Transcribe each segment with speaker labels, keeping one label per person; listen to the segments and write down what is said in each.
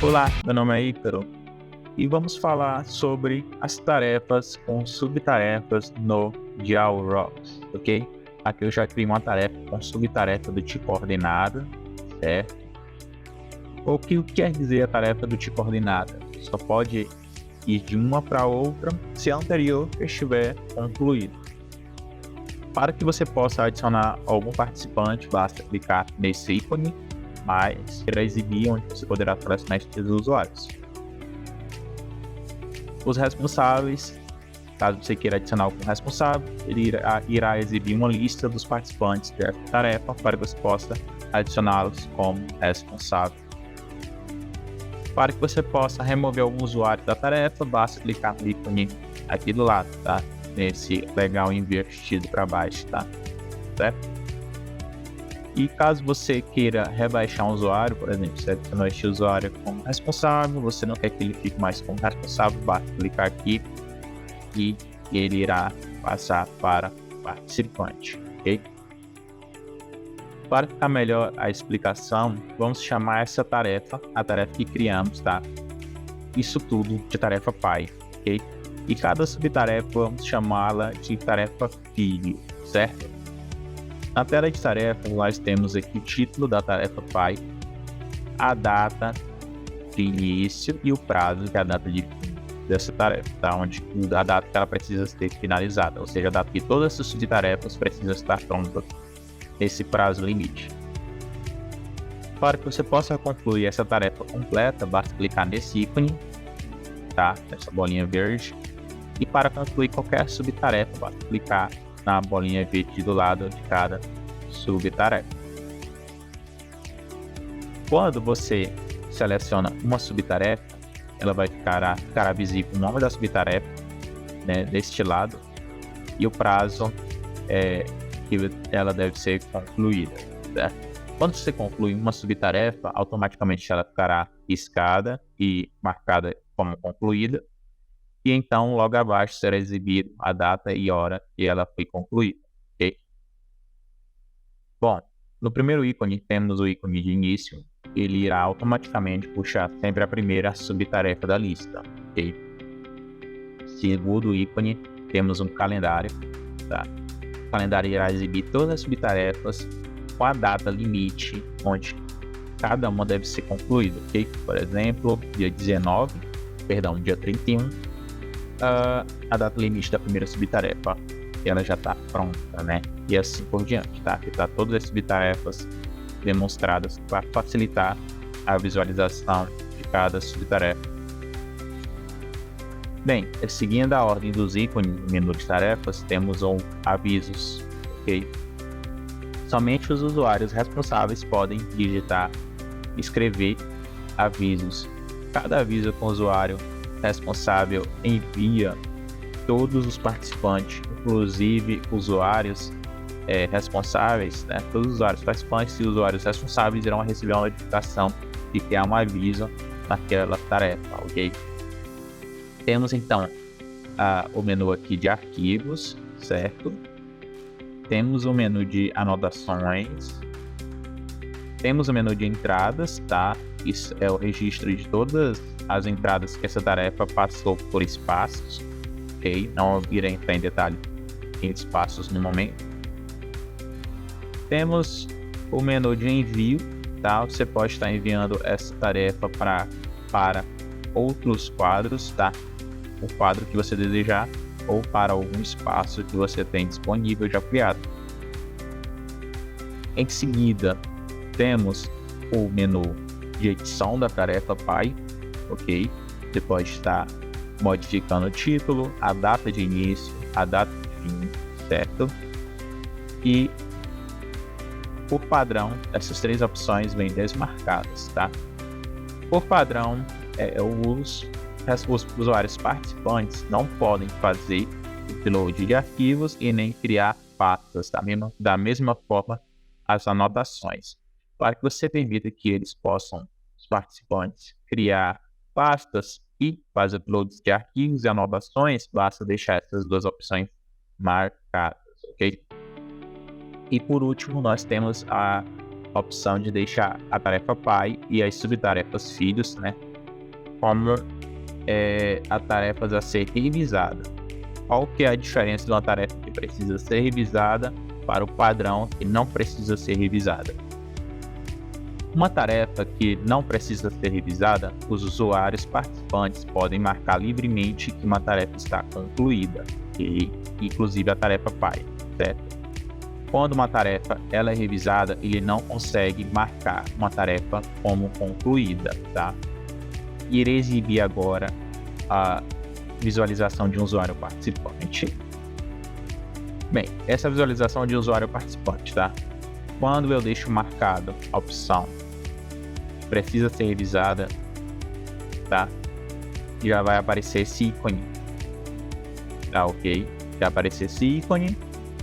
Speaker 1: Olá, meu nome é Ícaro e vamos falar sobre as tarefas com subtarefas no JAWROX, ok? Aqui eu já criei uma tarefa com subtarefa do tipo ordenada, certo? O que quer dizer a tarefa do tipo ordenada? Só pode ir de uma para outra se a anterior estiver concluída. Para que você possa adicionar algum participante, basta clicar nesse ícone, mas irá exibir onde você poderá selecionar esses usuários. Os responsáveis, caso você queira adicionar algum responsável, ele irá exibir uma lista dos participantes dessa tarefa para que você possa adicioná-los como responsável. Para que você possa remover algum usuário da tarefa, basta clicar no ícone aqui do lado, tá? Nesse legal invertido para baixo, tá? Certo? E caso você queira rebaixar um usuário, por exemplo, você adicionou este usuário como responsável, você não quer que ele fique mais como responsável, basta clicar aqui e ele irá passar para participante, ok? Para ficar melhor a explicação, vamos chamar essa tarefa, a tarefa que criamos, tá? Isso tudo de tarefa pai, ok? E cada subtarefa vamos chamá-la de tarefa filho, certo? Na tela de tarefas, nós temos aqui o título da tarefa pai, a data de início e o prazo, que é a data de fim dessa tarefa, tá? Onde a data que ela precisa ser finalizada, ou seja, a data que todas as subtarefas precisam estar prontas nesse prazo limite. Para que você possa concluir essa tarefa completa, basta clicar nesse ícone, tá? Nessa bolinha verde. E para concluir qualquer subtarefa, basta clicar na bolinha verde do lado de cada subtarefa. Quando você seleciona uma subtarefa, ela vai ficar visível o nome da subtarefa, né, deste lado, e o prazo que ela deve ser concluída, certo? Quando você conclui uma subtarefa, automaticamente ela ficará riscada e marcada como concluída, e então logo abaixo será exibido a data e hora que ela foi concluída, ok? Bom, no primeiro ícone temos o ícone de início, ele irá automaticamente puxar sempre a primeira subtarefa da lista, ok? Segundo ícone, temos um calendário, tá? O calendário irá exibir todas as subtarefas com a data limite, onde cada uma deve ser concluída, ok? Por exemplo, dia 31, a data limite da primeira subtarefa, ela já está pronta, né? E assim por diante, tá? Aqui tá todas as subtarefas demonstradas para facilitar a visualização de cada subtarefa. Bem, seguindo a ordem dos ícones no menu de tarefas, temos avisos, ok? Somente os usuários responsáveis podem digitar e escrever avisos. Cada aviso com o usuário responsável envia todos os participantes, inclusive usuários responsáveis, né? Todos os usuários participantes e usuários responsáveis irão receber uma notificação de que há um aviso naquela tarefa, ok? Temos então o menu aqui de arquivos, certo? Temos o menu de anotações, temos o menu de entradas, tá? Isso é o registro de todas as entradas que essa tarefa passou por espaços, ok? Não irei entrar em detalhe em espaços no momento. Temos o menu de envio, tá? Você pode estar enviando essa tarefa para outros quadros, tá? O quadro que você desejar ou para algum espaço que você tem disponível já criado. Em seguida, temos o menu de edição da tarefa pai, ok? Você pode estar modificando o título, a data de início, a data de fim, certo? E por padrão, essas três opções vêm desmarcadas, tá? Por padrão, os usuários participantes não podem fazer upload de arquivos e nem criar pastas, da mesma forma as anotações. Para que você permita que eles possam, os participantes, criar pastas e fazer uploads de arquivos e anotações, basta deixar essas duas opções marcadas, ok? E por último, nós temos a opção de deixar a tarefa pai e as subtarefas filhos, né, como a tarefa a ser revisada. Qual que é a diferença de uma tarefa que precisa ser revisada para o padrão que não precisa ser revisada? Uma tarefa que não precisa ser revisada, os usuários participantes podem marcar livremente que uma tarefa está concluída, e inclusive a tarefa pai, certo? Quando uma tarefa ela é revisada, ele não consegue marcar uma tarefa como concluída, tá? Irei exibir agora a visualização de um usuário participante. Bem, essa visualização de usuário participante, tá? Quando eu deixo marcado a opção precisa ser revisada, tá? Já vai aparecer esse ícone, tá, ok? Já aparecer esse ícone,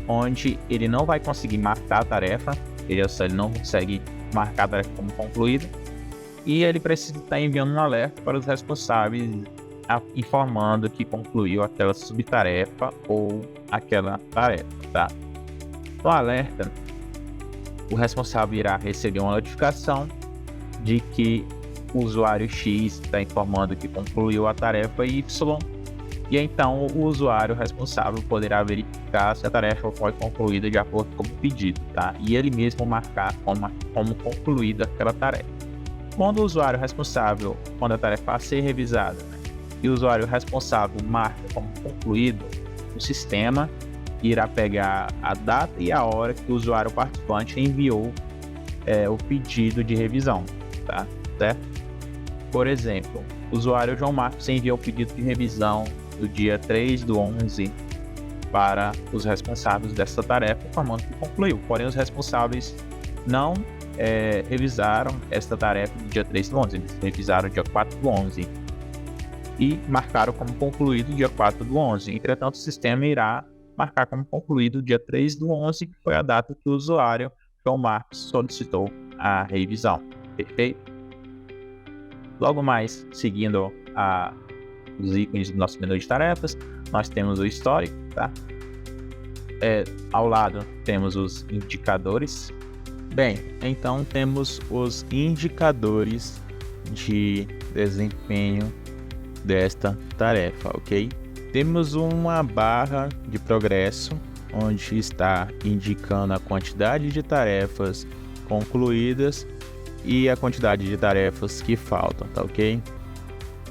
Speaker 1: onde ele não vai conseguir marcar a tarefa, ele não consegue marcar a tarefa como concluída, e ele precisa estar enviando um alerta para os responsáveis, informando que concluiu aquela subtarefa ou aquela tarefa, tá? No alerta, o responsável irá receber uma notificação de que o usuário X está informando que concluiu a tarefa Y, e então o usuário responsável poderá verificar se a tarefa foi concluída de acordo com o pedido, tá? E ele mesmo marcar como concluída aquela tarefa. Quando o usuário responsável, quando a tarefa a ser revisada, e o usuário responsável marca como concluído, o sistema irá pegar a data e a hora que o usuário participante enviou o pedido de revisão, tá? Certo? Por exemplo, o usuário João Marcos enviou o pedido de revisão do dia 3/11 para os responsáveis dessa tarefa, informando que concluiu. Porém, os responsáveis não revisaram esta tarefa no dia 3/11, eles revisaram dia 4/11 e marcaram como concluído dia 4/11. Entretanto, o sistema irá marcar como concluído dia 3/11, que foi a data que o usuário João Marcos solicitou a revisão. Perfeito? Logo mais, seguindo os ícones do nosso menu de tarefas, nós temos o histórico, tá? Ao lado temos os indicadores. Bem, então temos os indicadores de desempenho desta tarefa, ok? Temos uma barra de progresso, onde está indicando a quantidade de tarefas concluídas e a quantidade de tarefas que faltam, tá ok?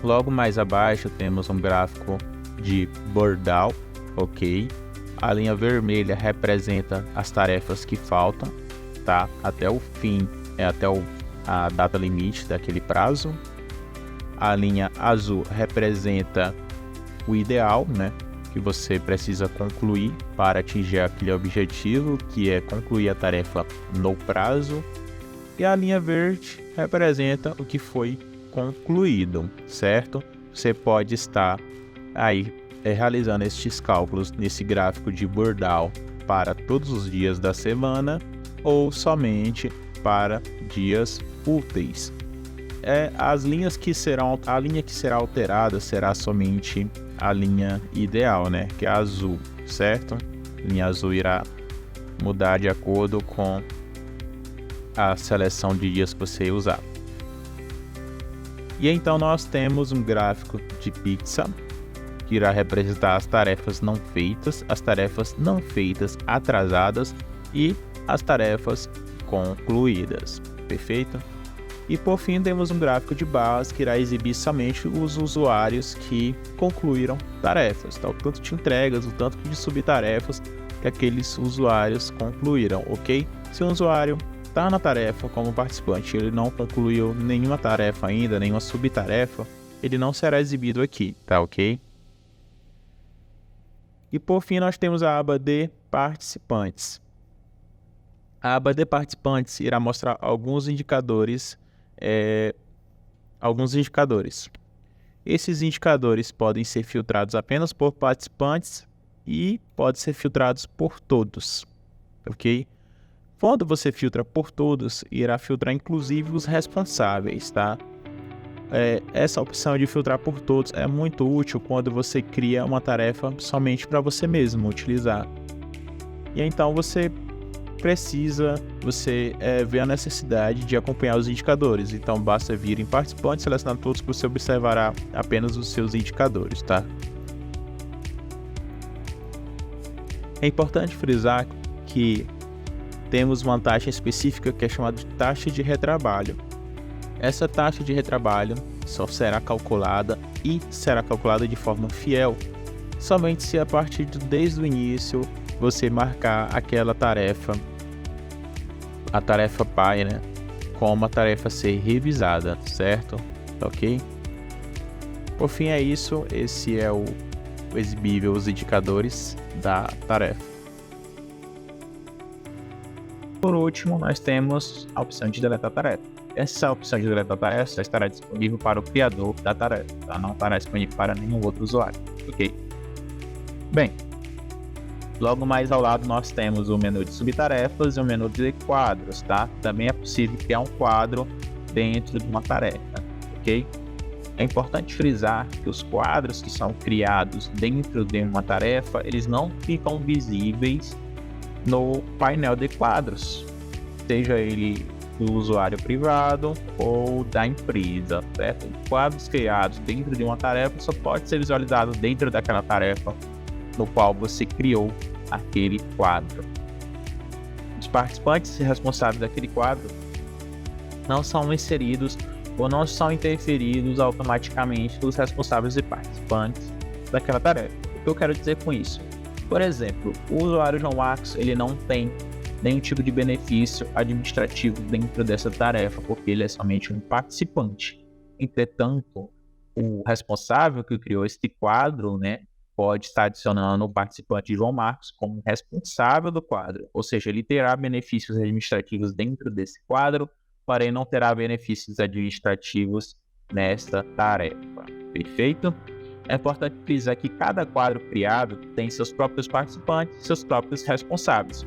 Speaker 1: Logo mais abaixo temos um gráfico de Bordal, ok? A linha vermelha representa as tarefas que faltam, tá? Até o fim, até a data limite daquele prazo. A linha azul representa o ideal, né? Que você precisa concluir para atingir aquele objetivo, que é concluir a tarefa no prazo. E a linha verde representa o que foi concluído, certo? Você pode estar aí realizando estes cálculos nesse gráfico de Bordal para todos os dias da semana ou somente para dias úteis. A linha que será alterada será somente a linha ideal, né? Que é a azul, certo? A linha azul irá mudar de acordo com a seleção de dias que você usar. E então nós temos um gráfico de pizza que irá representar as tarefas não feitas, as tarefas não feitas atrasadas e as tarefas concluídas. Perfeito? E por fim temos um gráfico de barras que irá exibir somente os usuários que concluíram tarefas, tá? O tanto de entregas, o tanto de subtarefas que aqueles usuários concluíram, ok? Se um usuário está na tarefa como participante, ele não concluiu nenhuma tarefa ainda, nenhuma subtarefa, ele não será exibido aqui, tá ok? E por fim nós temos a aba de participantes. A aba de participantes irá mostrar alguns indicadores. Esses indicadores podem ser filtrados apenas por participantes e podem ser filtrados por todos, ok? Quando você filtra por todos, irá filtrar inclusive os responsáveis, tá? Essa opção de filtrar por todos é muito útil quando você cria uma tarefa somente para você mesmo utilizar. E então você
Speaker 2: precisa ver a necessidade de acompanhar os indicadores. Então basta vir em participantes, selecionar todos que você observará apenas os seus indicadores, tá? É importante frisar que temos uma taxa específica que é chamada de taxa de retrabalho. Essa taxa de retrabalho só será calculada e será calculada de forma fiel somente se a partir desde o início você marcar aquela tarefa, a tarefa pai, né, como a tarefa a ser revisada, certo? Ok? Por fim é isso, esse é o exibível, os indicadores da tarefa. Por último, nós temos a opção de deletar tarefa. Essa opção de deletar tarefa só estará disponível para o criador da tarefa, tá? Não estará disponível para nenhum outro usuário, ok? Bem, logo mais ao lado nós temos o menu de subtarefas e o menu de quadros, tá? Também é possível criar um quadro dentro de uma tarefa, ok? É importante frisar que os quadros que são criados dentro de uma tarefa, eles não ficam visíveis no painel de quadros, seja ele do usuário privado ou da empresa, certo? Quadros criados dentro de uma tarefa só pode ser visualizado dentro daquela tarefa no qual você criou aquele quadro. Os participantes responsáveis daquele quadro não são inseridos ou não são interferidos automaticamente pelos responsáveis e participantes daquela tarefa. O que eu quero dizer com isso? Por exemplo, o usuário João Marcos, ele não tem nenhum tipo de benefício administrativo dentro dessa tarefa, porque ele é somente um participante. Entretanto, o responsável que criou este quadro, né, pode estar adicionando o participante João Marcos como responsável do quadro, ou seja, ele terá benefícios administrativos dentro desse quadro, porém não terá benefícios administrativos nesta tarefa. Perfeito? É importante frisar que cada quadro criado tem seus próprios participantes e seus próprios responsáveis.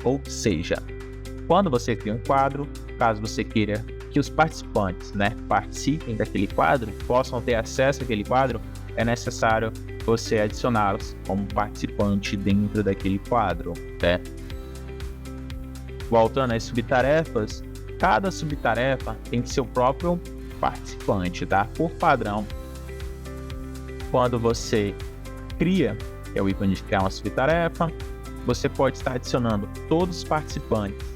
Speaker 2: Ou seja, quando você cria um quadro, caso você queira que os participantes, né, participem daquele quadro, possam ter acesso àquele quadro, é necessário você adicioná-los como participante dentro daquele quadro, né? Voltando às subtarefas, cada subtarefa tem seu próprio participante, tá? Por padrão, quando você cria, é o ícone de criar uma subtarefa, você pode estar adicionando todos os participantes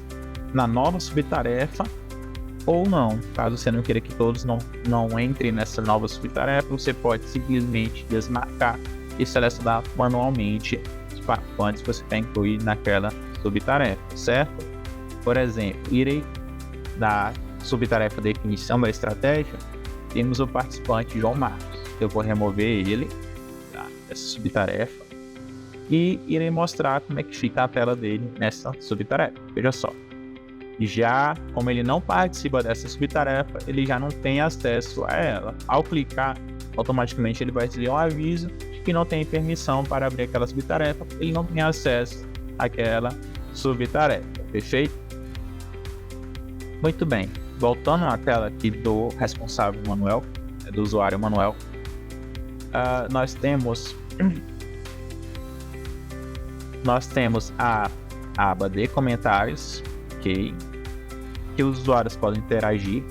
Speaker 2: na nova subtarefa ou não. Caso você não queira que todos não entrem nessa nova subtarefa, você pode simplesmente desmarcar e selecionar manualmente os participantes que você quer incluir naquela subtarefa, certo? Por exemplo, irei na subtarefa definição da estratégia, temos o participante João Marcos. Eu vou remover ele, tá, dessa subtarefa e irei mostrar como é que fica a tela dele nessa subtarefa. Veja só, já como ele não participa dessa subtarefa, ele já não tem acesso a ela. Ao clicar, automaticamente ele vai receber um aviso de que não tem permissão para abrir aquela subtarefa, ele não tem acesso àquela subtarefa. Perfeito? Muito bem, voltando à tela aqui do responsável Manuel, do usuário Manuel, nós temos a aba de comentários, ok, que os usuários podem interagir.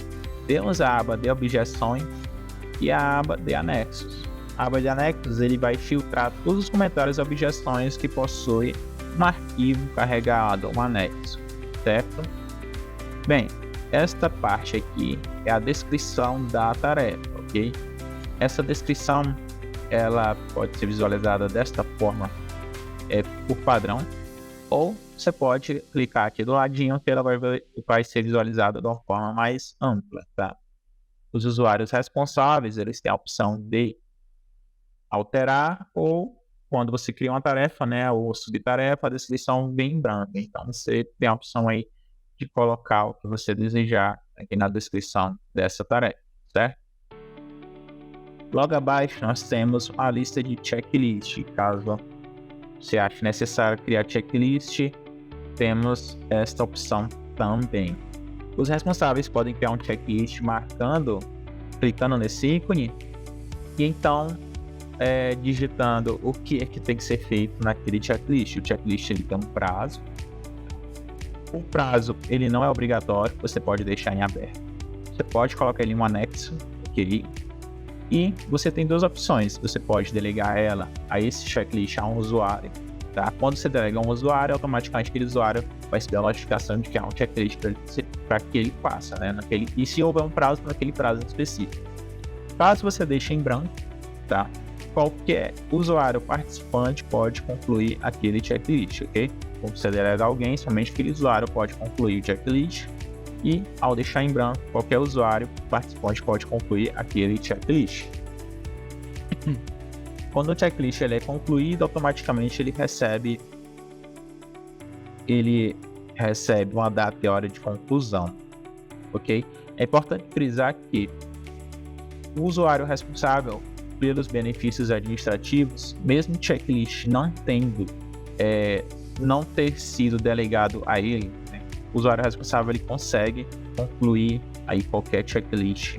Speaker 2: Temos a aba de objeções e a aba de anexos. A aba de anexos, ele vai filtrar todos os comentários e objeções que possuem um arquivo carregado, um anexo, certo? Bem, esta parte aqui é a descrição da tarefa, ok? Essa descrição, ela pode ser visualizada desta forma, por padrão, ou você pode clicar aqui do ladinho que ela vai ser visualizada de uma forma mais ampla, tá? Os usuários responsáveis, eles têm a opção de alterar, ou quando você cria uma tarefa, né, ou subtarefa, a descrição vem em branco. Então você tem a opção aí de colocar o que você desejar aqui na descrição dessa tarefa, certo? Logo abaixo nós temos a lista de checklist. Caso você ache necessário criar checklist, temos esta opção também. Os responsáveis podem criar um checklist clicando nesse ícone e então digitando o que é que tem que ser feito naquele checklist. O checklist ele tem um prazo
Speaker 1: O prazo, ele não é obrigatório, você pode deixar em aberto. Você pode colocar ele em um anexo, ok? E você tem duas opções, você pode delegar ela a esse checklist a um usuário, tá? Quando você delega a um usuário, automaticamente aquele usuário vai receber a notificação de que há um checklist para que ele faça, né? E se houver um prazo, para aquele prazo específico. Caso você deixe em branco, tá? Qualquer usuário participante pode concluir aquele checklist, ok? Quando você delega alguém, somente aquele usuário pode concluir o checklist. E ao deixar em branco, qualquer usuário participante pode concluir aquele checklist. Quando o checklist ele é concluído, automaticamente ele recebe uma data e hora de conclusão, ok? É importante frisar que o usuário responsável pelos benefícios administrativos, mesmo o checklist não ter sido delegado a ele, o usuário responsável ele consegue concluir aí qualquer checklist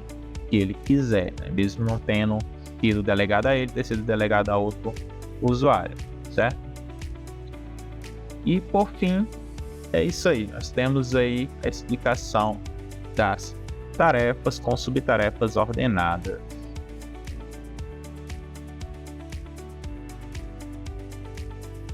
Speaker 1: que ele quiser, né? Mesmo não tendo sido delegado a ele, ter sido delegado a outro usuário, certo? E por fim, é isso aí. Nós temos aí a explicação das tarefas com subtarefas ordenadas.